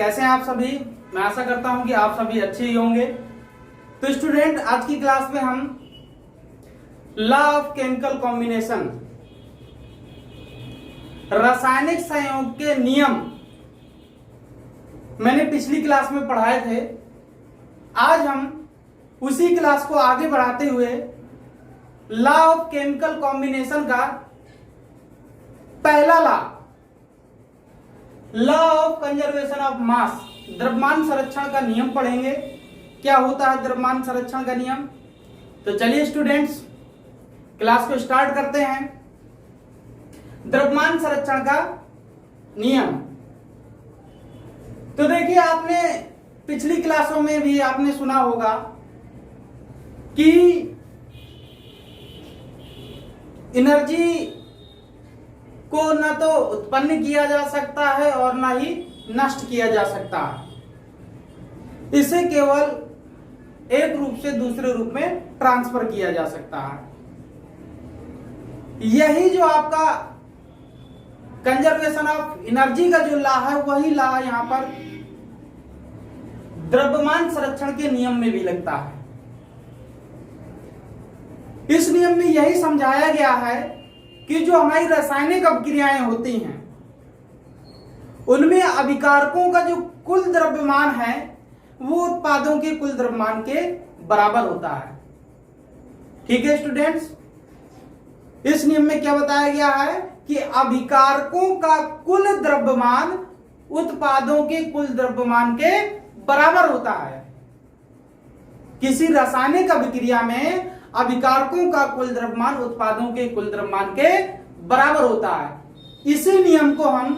कैसे हैं आप सभी। मैं आशा करता हूं कि आप सभी अच्छे ही होंगे। तो स्टूडेंट, आज की क्लास में हम लॉ ऑफ केमिकल कॉम्बिनेशन, रासायनिक संयोग के नियम, मैंने पिछली क्लास में पढ़ाए थे। आज हम उसी क्लास को आगे बढ़ाते हुए लॉ ऑफ केमिकल कॉम्बिनेशन का पहला law of conservation of mass, द्रव्यमान संरक्षण का नियम पढ़ेंगे। क्या होता है द्रव्यमान संरक्षण का नियम? तो चलिए स्टूडेंट्स, क्लास को स्टार्ट करते हैं। द्रव्यमान संरक्षण का नियम, तो देखिए, आपने पिछली क्लासों में भी आपने सुना होगा कि एनर्जी को न तो उत्पन्न किया जा सकता है और न ही नष्ट किया जा सकता है। इसे केवल एक रूप से दूसरे रूप में ट्रांसफर किया जा सकता है। यही जो आपका कंजर्वेशन ऑफ एनर्जी का जो लॉ है, वही लॉ यहां पर द्रव्यमान संरक्षण के नियम में भी लगता है। इस नियम में यही समझाया गया है कि जो हमारी रासायनिक अभिक्रियाएं होती हैं, उनमें अभिकारकों का जो कुल द्रव्यमान है वो उत्पादों के कुल द्रव्यमान के बराबर होता है। ठीक है स्टूडेंट्स, इस नियम में क्या बताया गया है कि अभिकारकों का कुल द्रव्यमान उत्पादों के कुल द्रव्यमान के बराबर होता है। किसी रासायनिक अभिक्रिया में अभिकारकों का कुल द्रव्यमान उत्पादों के कुल द्रव्यमान के बराबर होता है। इसी नियम को हम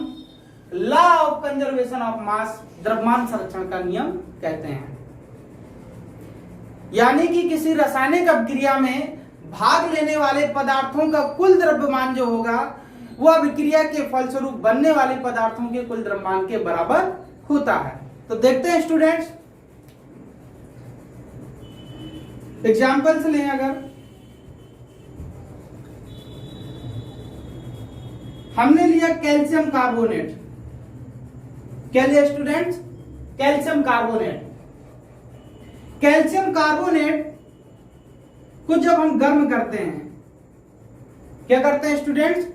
law of conservation of mass, द्रव्यमान संरक्षण का नियम कहते हैं। यानी कि किसी रासायनिक अभिक्रिया में भाग लेने वाले पदार्थों का कुल द्रव्यमान जो होगा वह अभिक्रिया के फलस्वरूप बनने वाले पदार्थों के कुल द्रव्यमान के बराबर होता है। तो देखते हैं स्टूडेंट्स, एग्जाम्पल्स लें। अगर हमने लिया कैल्शियम कार्बोनेट, क्या लिया students? Calcium carbonate. Calcium carbonate को जब हम गर्म करते हैं, क्या करते हैं स्टूडेंट्स?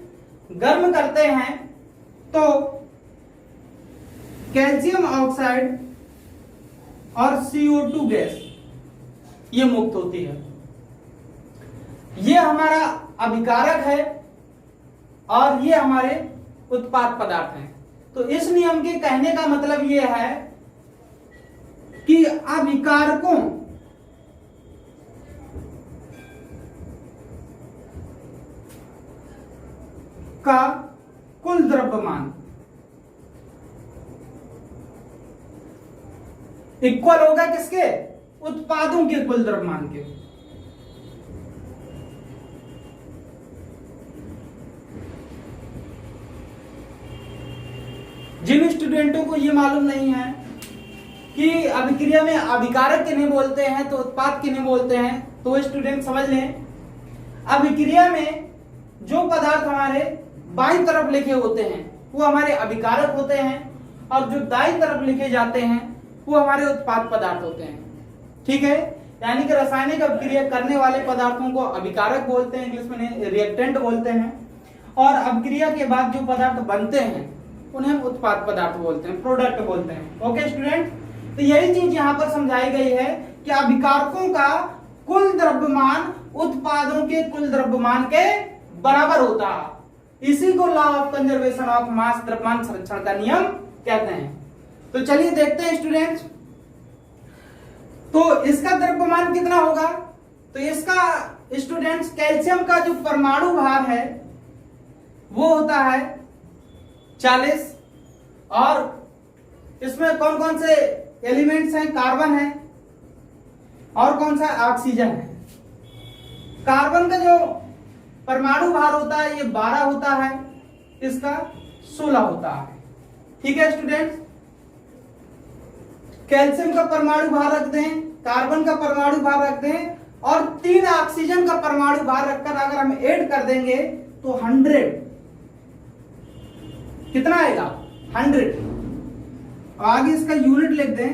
गर्म करते हैं तो कैल्शियम ऑक्साइड और CO2 गैस ये मुक्त होती है। ये हमारा अभिकारक है और ये हमारे उत्पाद पदार्थ हैं। तो इस नियम के कहने का मतलब ये है कि अभिकारकों का कुल द्रव्यमान इक्वल होगा किसके? उत्पादों के कुल द्रव्यमान के। जिन स्टूडेंटों को यह मालूम नहीं है कि अभिक्रिया में अभिकारक किन्हें बोलते हैं तो उत्पाद किन्हें बोलते हैं, तो वो स्टूडेंट समझ लें। अभिक्रिया में जो पदार्थ हमारे बाईं तरफ लिखे होते हैं वो हमारे अभिकारक होते हैं, और जो दाईं तरफ लिखे जाते हैं वो हमारे उत्पाद पदार्थ होते हैं। ठीक है, यानी कि रासायनिक अभिक्रिया करने वाले पदार्थों को अभिकारक बोलते हैं, इंग्लिश में रिएक्टेंट बोलते हैं, और अभिक्रिया के बाद जो पदार्थ बनते हैं उन्हें हम उत्पाद पदार्थ बोलते हैं, प्रोडक्ट बोलते हैं। ओके स्टूडेंट, तो यही चीज यहां पर समझाई गई है कि अभिकारकों का कुल द्रव्यमान उत्पादों के कुल द्रव्यमान के बराबर होता है। इसी को law of conservation of mass, द्रव्यमान संरक्षण का नियम कहते हैं। तो चलिए देखते हैं स्टूडेंट्स, तो इसका द्रव्यमान कितना होगा? तो इसका स्टूडेंट्स, कैल्शियम का जो परमाणु भार है वो होता है 40, और इसमें कौन कौन से एलिमेंट्स हैं? कार्बन है और कौन सा? ऑक्सीजन है। कार्बन का जो परमाणु भार होता है ये 12 होता है, इसका 16 होता है। ठीक है स्टूडेंट्स, कैल्शियम का परमाणु भार रख दें, कार्बन का परमाणु भार रख दें, और 3 ऑक्सीजन का परमाणु भार रखकर अगर हम ऐड कर देंगे तो 100 कितना आएगा? 100। और आगे इसका यूनिट लिख दें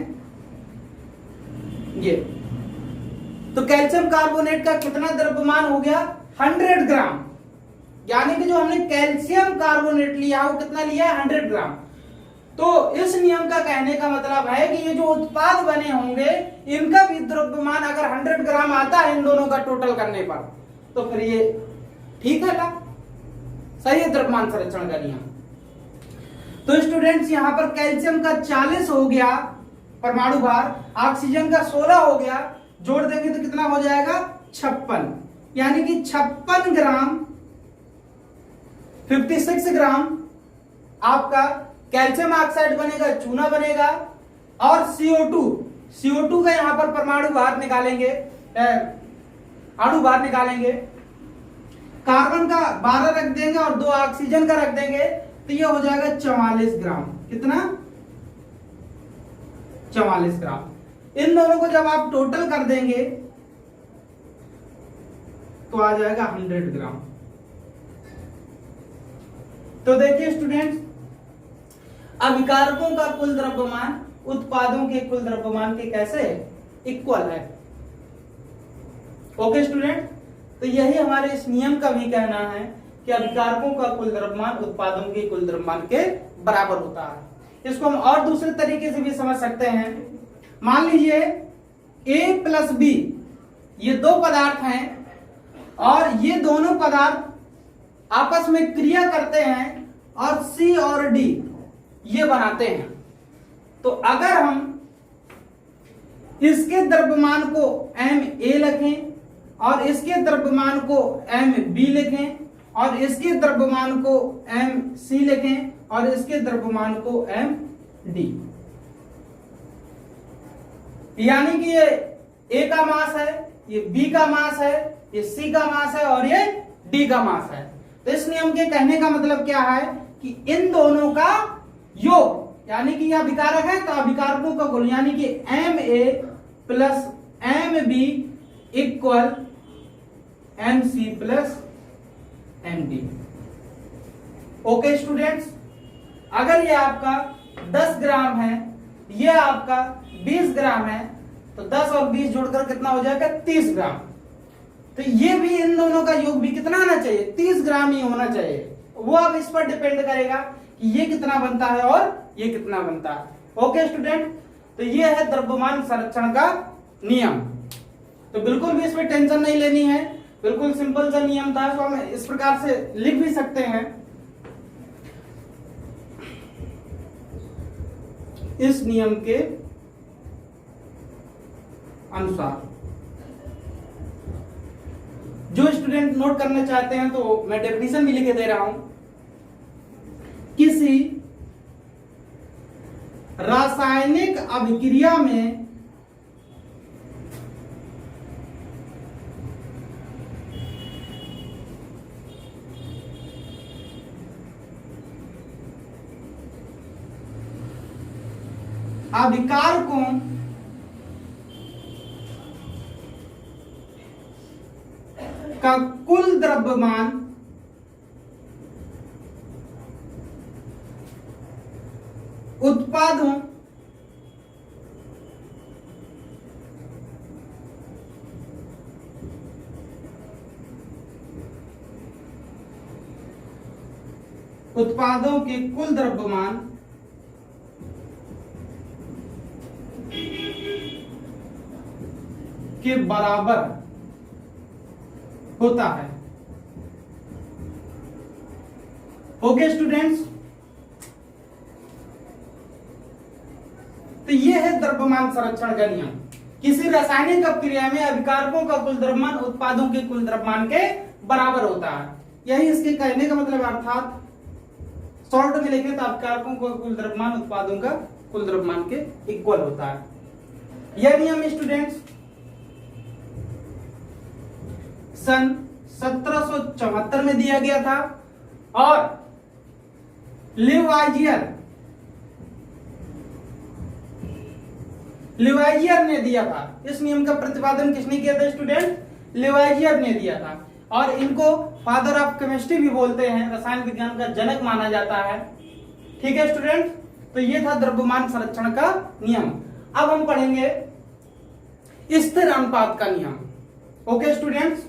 ये। तो कैल्शियम कार्बोनेट का कितना द्रव्यमान हो गया? 100 ग्राम। यानी कि जो हमने कैल्शियम कार्बोनेट लिया वो कितना लिया है? 100 ग्राम। तो इस नियम का कहने का मतलब है कि ये जो उत्पाद बने होंगे इनका भी द्रव्यमान अगर 100 ग्राम आता है इन दोनों का टोटल करने पर, तो फिर ये ठीक है ना, सही है द्रव्यमान संरक्षण का नियम। तो स्टूडेंट्स यहां पर कैल्शियम का 40 हो गया परमाणु भार, ऑक्सीजन का 16 हो गया, जोड़ देंगे तो कितना हो जाएगा? 56। यानी कि 56 ग्राम 56 ग्राम आपका कैल्शियम ऑक्साइड बनेगा, चूना बनेगा। और CO2 का यहां पर परमाणु भार निकालेंगे, अणु भार निकालेंगे। कार्बन का 12 रख देंगे और 2 ऑक्सीजन का रख देंगे, तो ये हो जाएगा 44 ग्राम। कितना? 44 ग्राम। इन दोनों को जब आप टोटल कर देंगे तो आ जाएगा 100 ग्राम। तो देखिए स्टूडेंट्स, अभिकारकों का कुल द्रव्यमान उत्पादों के कुल द्रव्यमान के कैसे इक्वल है। ओके स्टूडेंट, तो यही हमारे इस नियम का भी कहना है कि अभिकारकों का कुल द्रव्यमान उत्पादों के कुल द्रव्यमान के बराबर होता है। इसको हम और दूसरे तरीके से भी समझ सकते हैं। मान लीजिए A प्लस B ये 2 पदार्थ हैं और ये दोनों पदार्थ आपस में क्रिया करते हैं और C और D ये बनाते हैं। तो अगर हम इसके द्रव्यमान को Ma लिखें और इसके द्रव्यमान को Mb लिखें और इसके द्रव्यमान को Mc लिखें और इसके द्रव्यमान को Md, यानी कि ये A का मास है, ये B का मास है, ये C का मास है और ये D का मास है। तो इस नियम के कहने का मतलब क्या है कि इन दोनों का योग, यानी कि यह अभिकारक है तो अभिकारकों का कुल, यानी कि Ma plus Mb equal Mc plus Md। Okay students, अगर ये आपका 10 ग्राम है, ये आपका 20 ग्राम है, तो 10 और 20 जोड़कर कितना हो जाएगा? 30 ग्राम। तो ये भी इन दोनों का योग भी कितना आना चाहिए? 30 ग्राम ही होना चाहिए। वो अब इस पर डिपेंड करेगा कि ये कितना बनता है और ये कितना बनता है। ओके स्टूडेंट, तो ये है द्रव्यमान संरक्षण का नियम। तो बिल्कुल भी इसमें टेंशन नहीं लेनी है, बिल्कुल सिंपल सा नियम था। तो हम इस प्रकार से लिख भी सकते हैं, इस नियम के अनुसार। जो स्टूडेंट नोट करना चाहते हैं तो मैं डेफिनेशन भी लिखे दे रहा हूं। किसी रासायनिक अभिक्रिया में अभिकारकों का कुल द्रव्यमान उत्पादों के कुल द्रव्यमान के बराबर होता है। ओके स्टूडेंट्स, तो ये है द्रव्यमान संरक्षण का नियम। किसी रासायनिक अपक्रिया में अभिकारकों का कुल द्रव्यमान उत्पादों के कुल द्रव्यमान के बराबर होता है। यही इसके कहने का मतलब, अर्थात शॉर्ट में लिखें तो अभिकारकों का कुल द्रव्यमान उत्पादों का कुल द्रव्यमान के इक्वल होता है। यह नियम स्टूडेंट्स सन 1774 में दिया गया था और लिवाइजियर ने दिया था। इस नियम का प्रतिपादन किसने किया था स्टूडेंट? लिवाइजियर ने दिया था। और इनको फादर ऑफ केमिस्ट्री भी बोलते हैं, रसायन विज्ञान का जनक माना जाता है। ठीक है स्टूडेंट, तो ये था द्रव्यमान संरक्षण का नियम। अब हम पढ़ेंगे स्थिर अनुपात का नियम। ओके स्टूडेंट्स,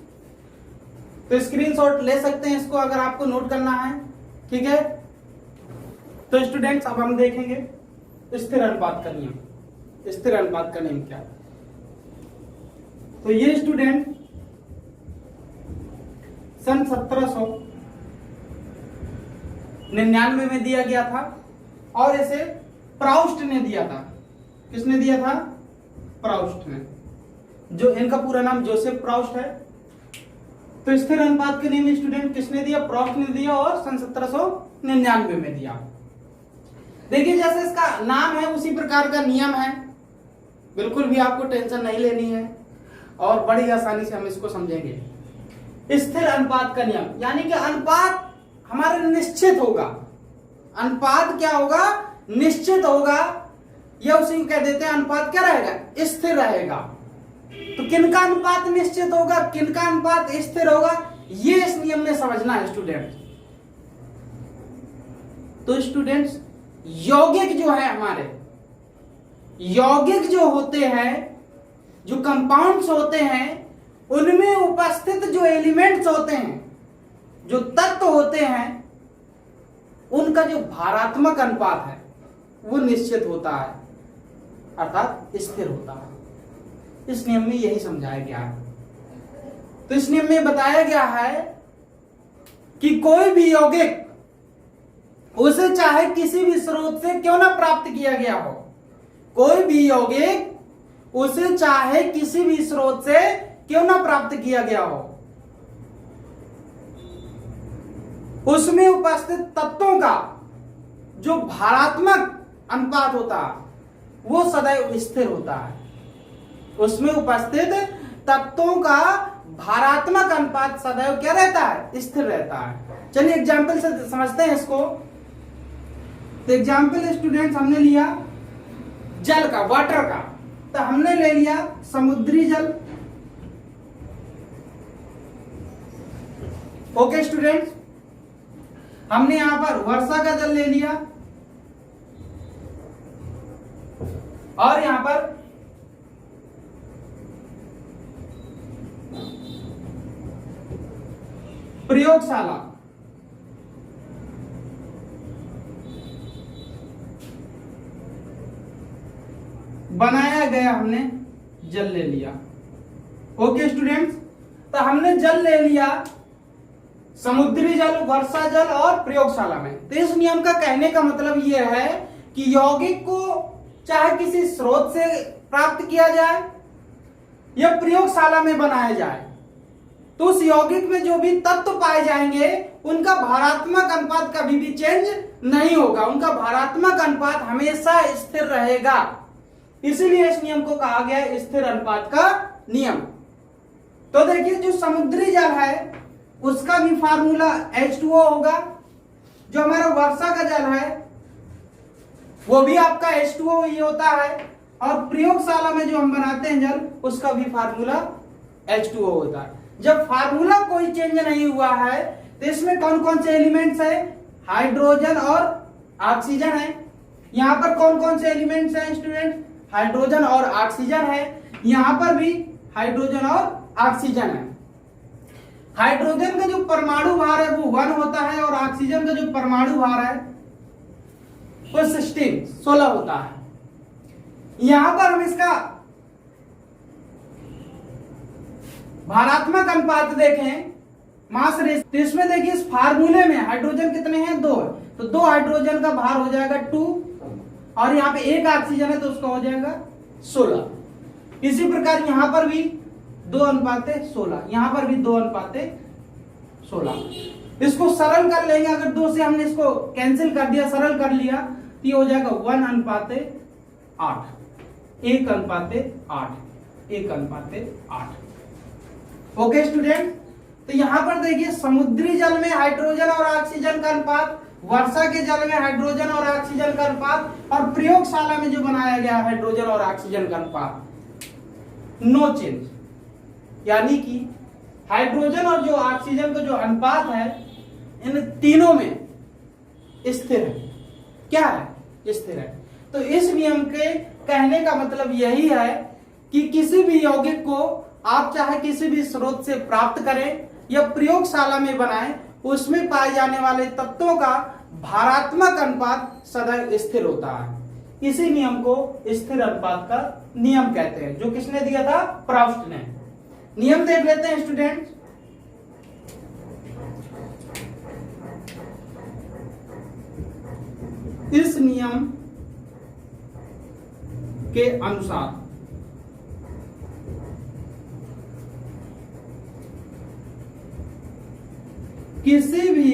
तो स्क्रीनशॉट ले सकते हैं इसको अगर आपको नोट करना है, ठीक है। तो स्टूडेंट्स अब हम देखेंगे स्थिर अनुपात का नियम। स्थिर अनुपात का नियम क्या है? तो ये स्टूडेंट सन 1799 में दिया गया था और इसे प्राउस्ट ने दिया था। किसने दिया था? प्राउस्ट ने। जो इनका पूरा नाम जोसेफ प्राउस्ट है। तो स्थिर अनुपात के नियम स्टूडेंट किसने दिया? प्राउस्ट ने दिया और सन 1799 में दिया। देखिए जैसे इसका नाम है उसी प्रकार का नियम है, बिल्कुल भी आपको टेंशन नहीं लेनी है और बड़ी आसानी से हम इसको समझेंगे। स्थिर अनुपात का नियम यानी कि अनुपात हमारा निश्चित होगा। अनुपात क्या होगा? निश्चित होगा, या उसी को कह देते हैं अनुपात क्या रहेगा? स्थिर रहेगा। तो किनका अनुपात निश्चित होगा, किनका अनुपात स्थिर होगा, ये इस नियम में समझना है स्टूडेंट्स। तो स्टूडेंट्स यौगिक जो है हमारे, यौगिक जो होते हैं, जो कंपाउंड्स होते हैं, उनमें उपस्थित जो एलिमेंट्स होते हैं, जो तत्व होते हैं, उनका जो भारात्मक अनुपात है वो निश्चित होता है, अर्थात स्थिर होता है। इस नियम में यही समझाया गया है। तो इस नियम में बताया गया है कि कोई भी यौगिक उसे चाहे किसी भी स्रोत से क्यों ना प्राप्त किया गया हो, कोई भी यौगिक उसे चाहे किसी भी स्रोत से क्यों ना प्राप्त किया गया हो, उसमें उपस्थित तत्वों का जो भारात्मक अनुपात होता है वो सदैव स्थिर होता है। उसमें उपस्थित तत्वों का भारात्मक अनुपात सदैव क्या रहता है? स्थिर रहता है। चलिए एग्जाम्पल से समझते हैं इसको। तो एग्जाम्पल स्टूडेंट्स हमने लिया जल का, वाटर का। तो हमने ले लिया समुद्री जल। ओके स्टूडेंट्स, हमने यहां पर वर्षा का जल ले लिया और यहां पर प्रयोगशाला, बनाया गया हमने जल ले लिया। ओके स्टूडेंट्स, तो हमने जल ले लिया समुद्री जल, वर्षा जल और प्रयोगशाला में। तो इस नियम का कहने का मतलब यह है कि यौगिक को चाहे किसी स्रोत से प्राप्त किया जाए या प्रयोगशाला में बनाया जाए, तो उस यौगिक में जो भी तत्व पाए जाएंगे उनका भारात्मक अनुपात कभी भी चेंज नहीं होगा। उनका भारात्मक अनुपात हमेशा स्थिर रहेगा। इसीलिए इस नियम को कहा गया है स्थिर अनुपात का नियम। तो देखिए जो समुद्री जल है उसका भी फार्मूला H2O होगा। जो हमारा वर्षा का जल है वो भी आपका H2O ही होता है। और प्रयोगशाला में जो हम बनाते हैं जल, उसका भी फार्मूला H2O होता है। जब फार्मूला कोई चेंज नहीं हुआ है तो इसमें कौन कौन से एलिमेंट्स है? हाइड्रोजन और ऑक्सीजन है। यहां पर कौन कौन से एलिमेंट्स हैं स्टूडेंट? हाइड्रोजन और ऑक्सीजन है। यहां पर भी हाइड्रोजन और ऑक्सीजन है। हाइड्रोजन का जो परमाणु भार है वो 1 होता है और ऑक्सीजन का जो परमाणु भार है वो 16 होता है। यहां पर हम इसका भारात्मक अनुपात देखें, मास रेशियो, तो इसमें देखिए इस फार्मूले में हाइड्रोजन कितने हैं? 2 है। तो 2 हाइड्रोजन का भार हो जाएगा 2 और यहाँ पे 1 ऑक्सीजन है तो उसका हो जाएगा 16। इसी प्रकार यहां पर भी 2:16, यहां पर भी 2:16। इसको सरल कर लेंगे, अगर 2 से हमने इसको कैंसिल कर दिया, सरल कर लिया, तो ये हो जाएगा 1:8, 1:8, 1:8। ओके स्टूडेंट, तो यहां पर देखिए समुद्री जल में हाइड्रोजन और ऑक्सीजन का अनुपात, वर्षा के जल में हाइड्रोजन और ऑक्सीजन का अनुपात, और प्रयोगशाला में जो बनाया गया हाइड्रोजन और ऑक्सीजन का अनुपात नो चेंज। यानी कि हाइड्रोजन और जो ऑक्सीजन का जो अनुपात है इन तीनों में स्थिर है। क्या है? स्थिर है। तो इस नियम के कहने का मतलब यही है कि किसी भी यौगिक को आप चाहे किसी भी स्रोत से प्राप्त करें या प्रयोगशाला में बनाएं, उसमें पाए जाने वाले तत्वों का भारात्मक अनुपात सदैव स्थिर होता है। इसी नियम को स्थिर अनुपात का नियम कहते हैं, जो किसने दिया था? प्राउस्ट ने। नियम देख लेते हैं स्टूडेंट। इस नियम के अनुसार किसी भी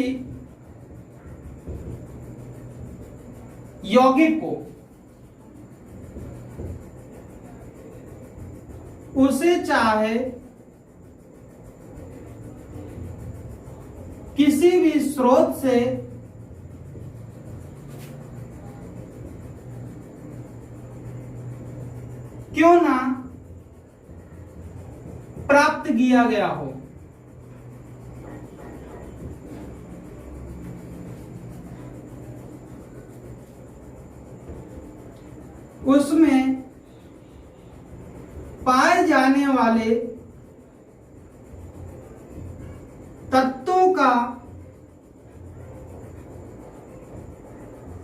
यौगिक को उसे चाहे किसी भी स्रोत से क्यों ना प्राप्त किया गया हो, उसमें पाए जाने वाले तत्वों का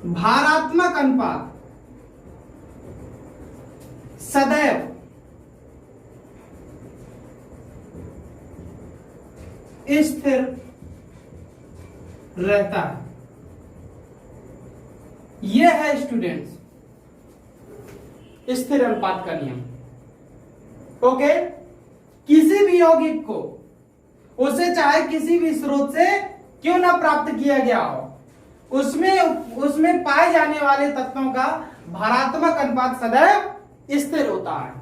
भारात्मक अनुपात सदैव स्थिर रहता है। यह है स्टूडेंट्स स्थिर अनुपात का नियम। ओके, किसी भी यौगिक को उसे चाहे किसी भी स्रोत से क्यों ना प्राप्त किया गया हो, उसमें पाए जाने वाले तत्वों का भारात्मक अनुपात सदैव स्थिर होता है।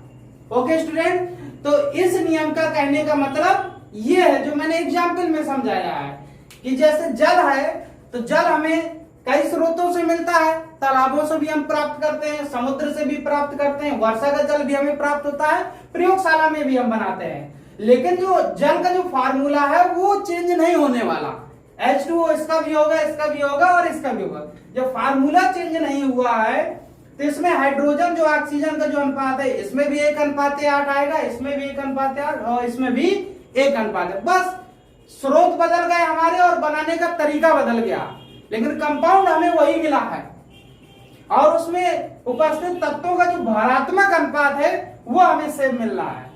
ओके स्टूडेंट, तो इस नियम का कहने का मतलब यह है जो मैंने एग्जाम्पल में समझाया है कि जैसे जल है तो जल हमें कई स्रोतों से मिलता है, तालाबों से भी हम प्राप्त करते हैं, समुद्र से भी प्राप्त करते हैं, वर्षा का जल भी हमें प्राप्त होता है, प्रयोगशाला में भी हम बनाते हैं। लेकिन जो जल का जो फार्मूला है वो चेंज नहीं होने वाला। H2O इसका भी होगा, इसका भी होगा और इसका भी होगा। जब फार्मूला चेंज नहीं हुआ है तो इसमें हाइड्रोजन जो ऑक्सीजन का जो अनुपात है, इसमें भी 1:8 आएगा, इसमें भी 1:8 और इसमें भी 1:8। बस स्रोत बदल गए हमारे और बनाने का तरीका बदल गया, लेकिन कंपाउंड हमें वही मिला है और उसमें उपस्थित तत्वों का जो भारात्मक अनुपात है वो हमें सेम मिल रहा है।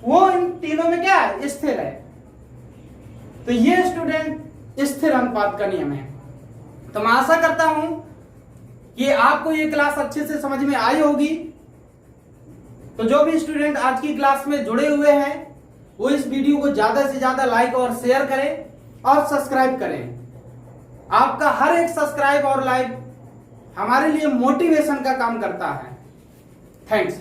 वो इन तीनों में क्या है? स्थिर है। तो ये स्टूडेंट स्थिर अनुपात का नियम है। तो मैं आशा करता हूं कि आपको ये क्लास अच्छे से समझ में आई होगी। तो जो भी स्टूडेंट आज की क्लास में जुड़े हुए हैं वो इस वीडियो को ज्यादा से ज्यादा लाइक और शेयर करें और सब्सक्राइब करें। आपका हर एक सब्सक्राइब और लाइक हमारे लिए मोटिवेशन का काम करता है। थैंक्स।